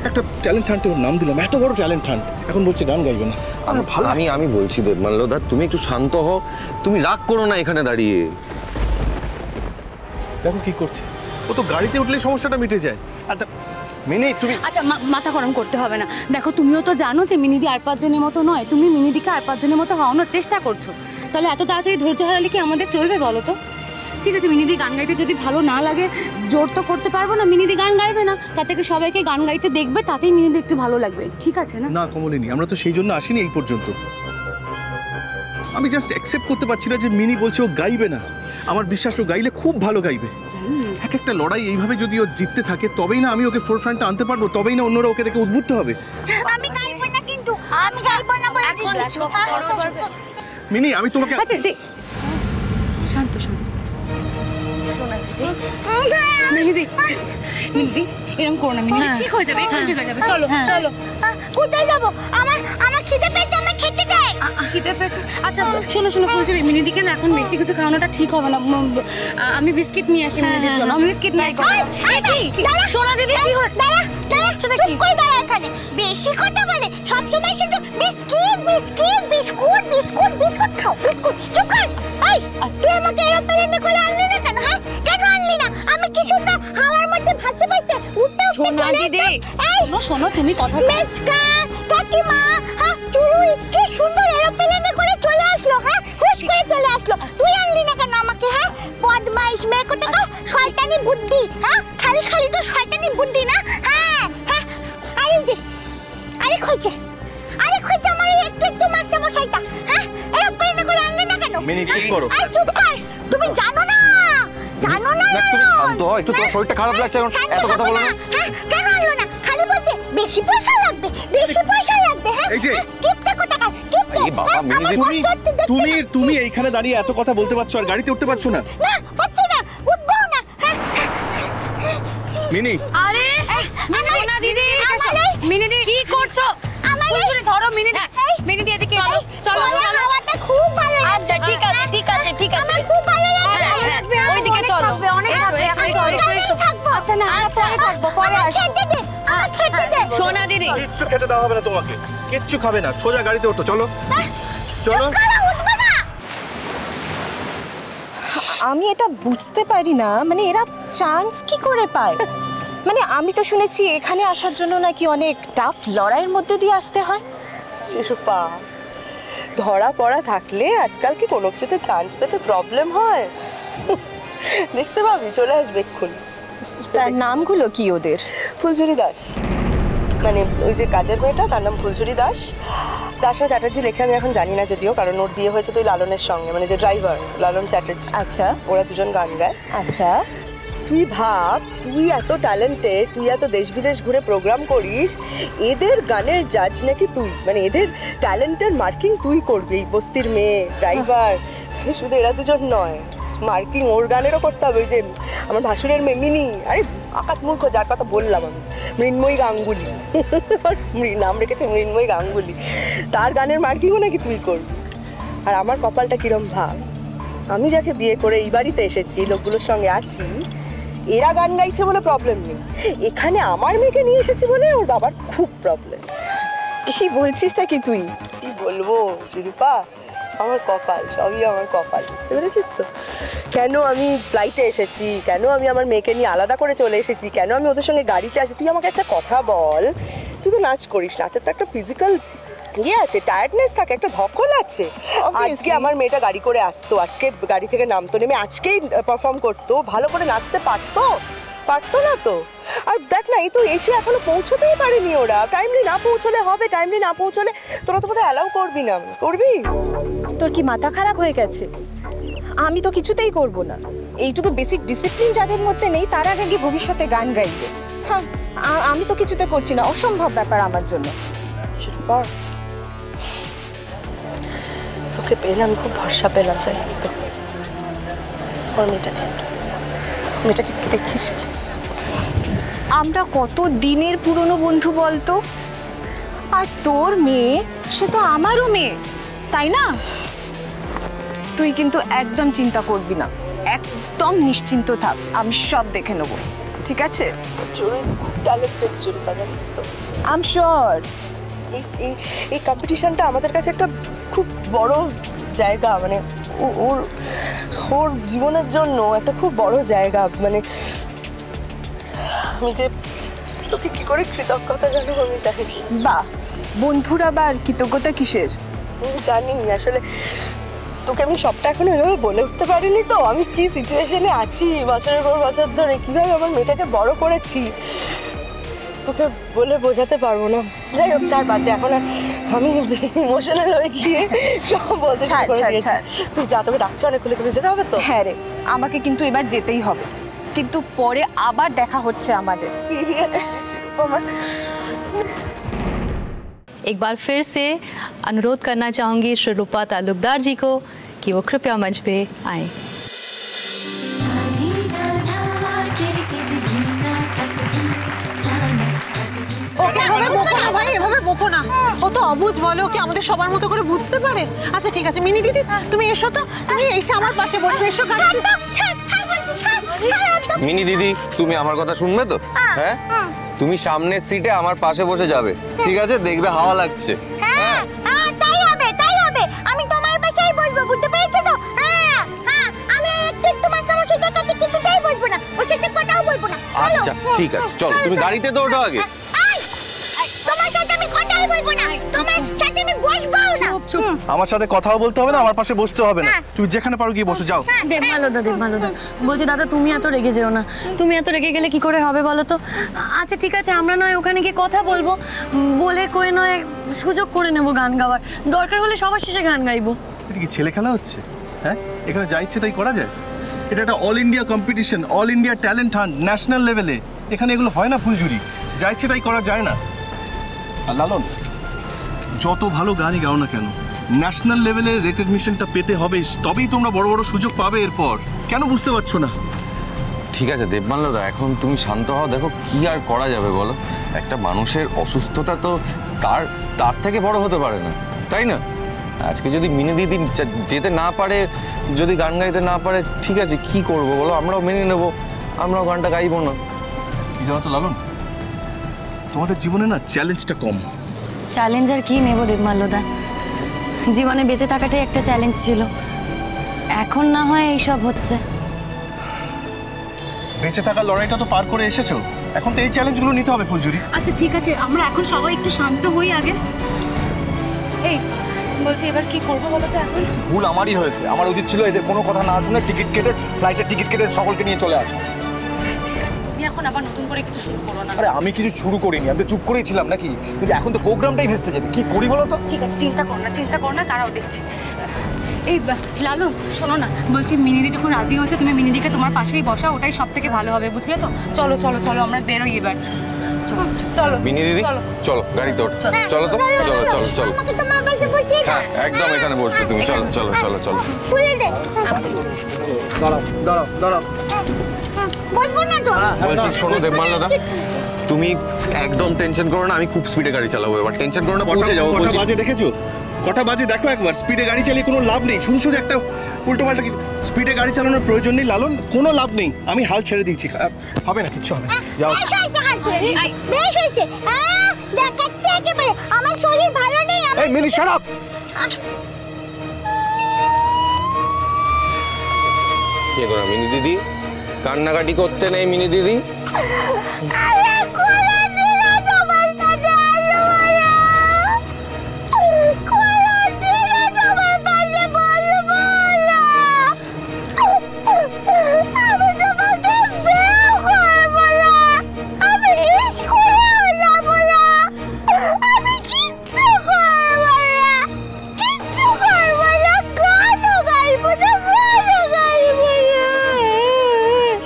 একটা ট্যালেন্ট হান্টে ওর নাম দিলাম, এত বড় ট্যালেন্ট হান্ট, এখন বলছে গান গাইবে না। আমি বলছি মাল্যদা তুমি একটু শান্ত হও, তুমি রাগ করো না এখানে দাঁড়িয়ে। দেখো কি করছে, ও তো গাড়িতে উঠলেই সমস্যাটা মিটে যায়। আর মিনি তুমি আচ্ছা মাথা গরম করতে হবে না। দেখো তুমিও তো জানো যে মিনিদি আর 5 জনের মতো নয়, তুমি মিনিদিকে আর 5 জনের মতো হওয়ানোর চেষ্টা করছো। তাহলে এত তাড়াতাড়ি ধৈর্য হারালে কি আমাদের চলবে বলো তো? ঠিক আছে, মিনিদি গান গাইতে যদি ভালো না লাগে জোর তো করতে পারবো না, মিনিদি গান গাইবে না, তার থেকে সবাইকে গান গাইতে দেখবে, তাতেই মিনিদি একটু ভালো লাগবে, ঠিক আছে না? না কমলিনী, আমরা তো সেই জন্য আসিনি এই পর্যন্ত। আমি জাস্ট অ্যাকসেপ্ট করতে পারছি না যে মিনি বলছে ও গাইবে না। আমার বিশ্বাস ও গাইলে খুব ভালো গাইবে। এক একটা লড়াই এইভাবে যদি ও জিততে থাকে তবেই না আমি ওকে ফোর ফ্রন্টে আনতে পারবো, তবেই না অন্যরা ওকে দেখে উদ্বুদ্ধ হবে। আমি গাইবো না, কিন্তু আমি গাইবো না বলে মিনি আমি তোমাকে আচ্ছা শান্ত শান্ত মিনিদি মিনিদি এরকম করো না মিনিদি, ঠিক হয়ে যাবে, এখন ঠিক হয়ে যাবে। চলো চলো। কোথায় যাবো? আমার খিদে পেয়েছে, আমার খেতে দে। খিদে পেয়েছে? আচ্ছা শোনো বলছি মিনিদিকে না এখন বেশি কিছু খাওয়ানোটা ঠিক হবে না। আমি বিস্কিট নিয়ে আসি মিনিদির জন্য, আমি বিস্কিট নিয়ে আসি। সোনা দিদি কি হয়? দাঁড়া এখানে, বেশি কথা বলে সবসময় শুধু biscuit biscuit biscuit biscuit biscuit খাও, বিস্কুট চুপ কর। তুই আমাকে এরোপ্লেনে করে আনলি না কেন? হ্যাঁ কেন আনলি না? আমি কিছুটা হাওয়ার মধ্যে ভাসতে ভাসতে উঠতে সোনা দিদি শোনো তুমি কথা মেচকা কাকিমা, হ্যাঁ চুরুই কি সুন্দর এরোপ্লেনে করে চলে আসলো, হ্যাঁ হুশ করে চলে আসলো, তুই আনলি না কেন আমাকে? হ্যাঁ বদমাইশ মেয়ে কোথাকার, শয়তানি বুদ্ধি, হ্যাঁ খালি তো শয়তানি বুদ্ধি না। হ্যাঁ আরে খুঁজে আমার একটু মারতে মশাইটা, হ্যাঁ এরোপ্লেনে করে আনলি না কেন? মিনি চুপ করো। চুপ কর, তুমি জানো না তুমি শান্ত হও একটু, তোমার শরীরটা খারাপ লাগছে এখন, এত কথা বলো না। হ্যাঁ কেন আনলো না? খালি বলতে বেশি পয়সা লাগবে, হ্যাঁ এই যে কিপটা কোথাকার, কিপটা। এই বাবা মিনি তুমি এইখানে দাঁড়িয়ে এত কথা বলতে পারছো আর গাড়িতে উঠতে পারছো না? না পাচ্ছি না, উঠবো না। মিনি আরে সোনা দিদি মিনিদি কি করছো? আমার ধরো মিনিদি এদিকে এসো। চলো হাওয়াটা খুব ভালো লাগছে। আচ্ছা ঠিক আছে আমার খুব ভালো লাগছে। ওইদিকে চলো, অনেক এসো। আচ্ছা না পরে থাকবো, পরে আসো। খেতে দে। সোনা দিদি কিচ্ছু খেতে দেওয়া হবে না তোমাকে, কিচ্ছু খাবে না, সোজা গাড়িতে ওঠো। চলো উঠবো না। আমি এটা বুঝতে পারি না, মানে এরা চান্স কি করে পায়? মানে আমি তো শুনেছি এখানে আসার জন্য নাকি অনেক টাফ লড়াইয়ের মধ্যে দিয়ে আসতে হয়। শিরূপা, ধরা পড়া থাকলে আজকাল কি কোনো কিছুতে চান্স পেতে প্রবলেম হয়? দেখতে পাবি, চলে আসবে এক্ষুনি। তার নামগুলো কি ওদের? ফুলঝুরি দাস, মানে ওই যে কাজের মেয়েটা তার নাম ফুলঝুরি দাস। দাসা চ্যাটার্জি লেখে আমি এখন জানি না যদিও, কারণ ওর বিয়ে হয়েছে তো লালনের সঙ্গে, মানে যে ড্রাইভার লালন চ্যাটার্জি। আচ্ছা ওরা দুজন গান গায়। আচ্ছা তুই ভাব, তুই এত ট্যালেন্টেড, তুই এত দেশ বিদেশ ঘুরে প্রোগ্রাম করিস, এদের গানের জাজ নাকি তুই, মানে এদের ট্যালেন্টের মার্কিং তুই করবি। এই বস্তির মেয়ে ড্রাইভার, শুধু এরা দুজন নয়, মার্কিং ওর গানেরও করতে হবে। ওই যে আমার ভাসুরের মেয়ে মিনি, আরে আকাশ মূর্খ যার কথা বললাম আমি, মৃন্ময়ী গাঙ্গুলি, নাম রেখেছে মৃন্ময়ী গাঙ্গুলি, তার গানের মার্কিংও নাকি তুই করবি। আর আমার কপালটা কিরম ভাব, আমি যাকে বিয়ে করে এই বাড়িতে এসেছি, লোকগুলোর সঙ্গে আছি, এরা গান গাইছে বলে প্রবলেম নেই, এখানে আমার মেয়েকে নিয়ে এসেছি বলে ওর বাবার খুব প্রবলেম। কি বলছিসটা কি তুই? কি বলবো শিরূপা, আমার কপাল, সবই আমার কপাল, বুঝতে পেরেছিস তো? কেন আমি ফ্লাইটে এসেছি, কেন আমি আমার মেয়েকে নিয়ে আলাদা করে চলে এসেছি, কেন আমি ওদের সঙ্গে গাড়িতে আসি, তুই আমাকে একটা কথা বল। তুই তো নাচ করিস, নাচের তো একটা ফিজিক্যাল ইয়ে আছে, টায়ার্ডনেস থাকে, একটা ধকল আছে। আজকে আমার মেয়েটা গাড়ি করে আসতো, আজকে গাড়ি থেকে নামতো, নেমে আজকেই পারফর্ম করতো, ভালো করে নাচতে পারতো না তো। আর দেখ না, এই তো এসে এখনো পৌঁছতেই পারেনি ওরা, টাইমলি না পৌঁছলে হবে, টাইমলি না পৌঁছলে তোরা তো বোধহয় অ্যালাউ করবি না। করবি? তোর কি মাথা খারাপ হয়ে গেছে? আমি তো কিছুতেই করব না। এইটুকু বেসিক ডিসিপ্লিন যাদের মধ্যে নেই তারা আগে গিয়ে ভবিষ্যতে গান গাইবে। হ্যাঁ আমি তো কিছুতে করছি না, অসম্ভব ব্যাপার আমার জন্য। শিল্পা, তোকে পেলে আমি খুব ভরসা পেলাম, জানিস তো। ওর মেয়েটাকে একটু দেখিস প্লিজ। আমরা কত দিনের পুরনো বন্ধু বলতো, আর তোর মেয়ে সে তো আমারও মেয়ে, তাই না? তুই কিন্তু একদম চিন্তা করবি না, একদম নিশ্চিন্ত থাক, আমি সব দেখে নেব, ঠিক আছে? ট্যালেন্টেড শিল্পা, জানিস তো। I am sure. এই কম্পিটিশনটা আমাদের কাছে একটা খুব বড় জায়গা, মানে ওর ওর জীবনের জন্য একটা খুব বড় জায়গা। মানে আমি যে তোকে কি করে কৃতজ্ঞতা জানাবো আমি জানি। বাহ, বন্ধুরা আবার কৃতজ্ঞতা কিসের? আমি জানি আসলে তোকে আমি সবটা এখন ওইভাবে বলে উঠতে পারিনি। তো আমি কি সিচুয়েশনে আছি বছরের পর বছর ধরে, কিভাবে আমার মেয়েটাকে বড় করেছি, তোকে বলে বোঝাতে পারবো না। যাই হোক, ছাড়, বাদ দে এখন। আর আমি ইমোশনাল হয়ে গিয়ে সব বলতে শুরু করে দিয়েছি। তুই যা, তোকে ডাকছে অনেক, খুলে খুলে যেতে হবে তো। হ্যাঁ রে, আমাকে কিন্তু এবার যেতেই হবে, কিন্তু পরে আবার দেখা হচ্ছে আমাদের। সিরিয়াস আমার एक बार फिर से अनुरोध करना चाहूँगी श्री रूपा तालुकदार जी को कि वो कृपया मंच पे आएं। ওকে এভাবে বকো না ভাই, এভাবে বকো না। ও তো অবুঝ, বলে ওকে আমাদের সবার মতো করে বুঝতে পারে। আচ্ছা ঠিক আছে মিনি দিদি, তুমি এসো তো, তুমি এসে আমার পাশে বসবে। এসো গাড়ি। মিনি দিদি, তুমি আমার কথা শুনবে তো? হ্যাঁ, তুমি সামনের সিটে আমার পাশে বসে যাবে, ঠিক আছে? দেখবে হাওয়া লাগছে। হ্যাঁ হ্যাঁ, তাই হবে তাই হবে। আমি তোমার পাশেই বসবো, বুঝতে পেরেছো তো? হ্যাঁ হ্যাঁ, আমি একটু তোমার সাথে কিছুতেই বসবো না, ওর সাথে কথাও বলবো না। আচ্ছা ঠিক আছে, চলো তুমি গাড়িতে তো ওঠো আগে। তোমার সাথে আমি কথাই বলবো না, তোমার সাথে আমি বসবো না। চুপ। আমার সাথে কথাও বলতে হবে না, আমার পাশে বসতে হবে না। তুমি যেখানে পারো গিয়ে বসে যাও। দেবমালদা, দেবমালদা বলছি দাদা, তুমি এত রেগে যেও না। তুমি এত রেগে গেলে কি করে হবে বলো তো? আচ্ছা ঠিক আছে, আমরা নয় ওখানে গিয়ে কথা বলবো, বলে কয়ে নয় সুযোগ করে নেবো গান গাওয়ার। দরকার হলে সবার শেষে গান গাইবো। এটা কি ছেলে খেলা হচ্ছে? হ্যাঁ, এখানে যা ইচ্ছে তাই করা যায়? এটা একটা all India competition, all India talent hunt, national লেভেলে। এখানে এগুলো হয় না ফুলঝুরি, যা ইচ্ছে তাই করা যায় না। আর লালন, যত ভালো গানই গাও না কেন, ন্যাশনাল লেভেলে রেকগনিশনটা পেতে হবে, তবেই তোমরা বড় বড় সুযোগ পাবে এরপর। কেন বুঝতে পারছো না? ঠিক আছে দেবমাল্যদা, এখন তুমি শান্ত হও। দেখো কি আর করা যাবে বলো, একটা মানুষের অসুস্থতা তো তার থেকে বড় হতে পারে না, তাই না? আজকে যদি মিনি দিদি যেতে না পারে, যদি গান গাইতে না পারে, ঠিক আছে কি করবো বলো, আমরাও মেনে নেবো, আমরাও গানটা গাইবো না। কি জানো তো লালন, তোমাদের জীবনে না চ্যালেঞ্জটা কম। চ্যালেঞ্জ আর কি নেবো দেবমাল্যদা, জীবনে বেঁচে থাকাটাই একটা চ্যালেঞ্জ ছিল। এখন না হয় এইসব হচ্ছে। বেঁচে থাকার লড়াইটা তো পার করে এসেছো, এখন তো এই চ্যালেঞ্জগুলো নিতে হবে ফুলঝুরি। আচ্ছা ঠিক আছে, আমরা এখন সবাই একটু শান্ত হই আগে। এই বলছি এবার কি করবো বলো তো এখন? ভুল আমারই হয়েছে, আমার উচিত ছিল এদের কোনো কথা না শুনে টিকিট কেটে, ফ্লাইটের টিকিট কেটে সকলকে নিয়ে চলে আসা। ঠিক আছে, তুমি এখন আবার নতুন করে কিছু শুরু করো না। আরে আমি কিছু শুরু করিনি, আমি তো চুপ করেই ছিলাম নাকি? কিন্তু এখন তো প্রোগ্রামটাই ভেস্তে যাবে, কি করি বলো তো? ঠিক আছে, চিন্তা করো না, তারাও দেখছি। এই লালু শোনো না, বলছি মিনিদি যখন রাজি হচ্ছে, তুমি মিনিদিকে তোমার পাশেই বসা, ওটাই সব থেকে ভালো হবে, বুঝলে তো? চলো চলো চলো, আমরা বেরোই এবার। চলো মিনি দিদি, চলো গাড়িতে ওঠো, চলো তো, চলো চলো চলো। আমাকে তোমার পাশে বসিয়ে দাও। হ্যাঁ একদম এখানে বসবে তুমি, চলো চলো চলো চলো। খুলে দে। দাঁড়াও দাঁড়াও দাঁড়াও। বসবো না তো। বলছি শোনো দেবমাল্যদা, তুমি একদম টেনশন করো না, আমি খুব স্পিডে গাড়ি চালাবো এবার, টেনশন করো না, পৌঁছে যাবো। কটা বাজে দেখেছো? কটা বাজে দেখো একবার। স্পিডে গাড়ি চালিয়ে কোনো লাভ নেই, শুধু শুধু একটা উল্টো পাল্টা। স্পিডে গাড়ি চালানোর প্রয়োজন নেই লালন, কোনো লাভ নেই। আমি হাল ছেড়ে দিয়েছি, হবে না, কিচ্ছু হবে না। যাও। বেশ হয়েছে, বেশ হয়েছে। দেখাচ্ছে একেবারে আমার শরীর ভালো নেই। এই মিনি শাট আপ। কে করো মিনি দিদি? কান্নাকাটি করতে নেই মিনি দিদি।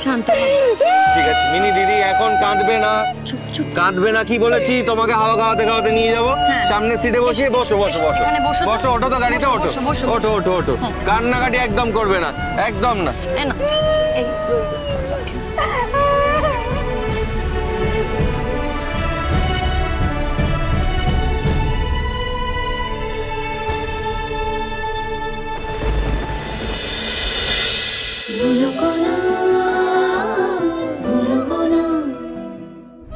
শান্ত ঠিক আছে মিনি দিদি, এখন কাঁদবে না, কাঁদবে না, কি বলেছি তোমাকে? হাওয়া খাওয়াতে খাওয়াতে নিয়ে যাবো, সামনের সিটে বসিয়ে বসো বসো বসো বসো, ওঠো তো গাড়িতে, ওঠো ওঠো ওঠো ওঠো। কান্নাকাটি একদম করবে না, একদম না। এই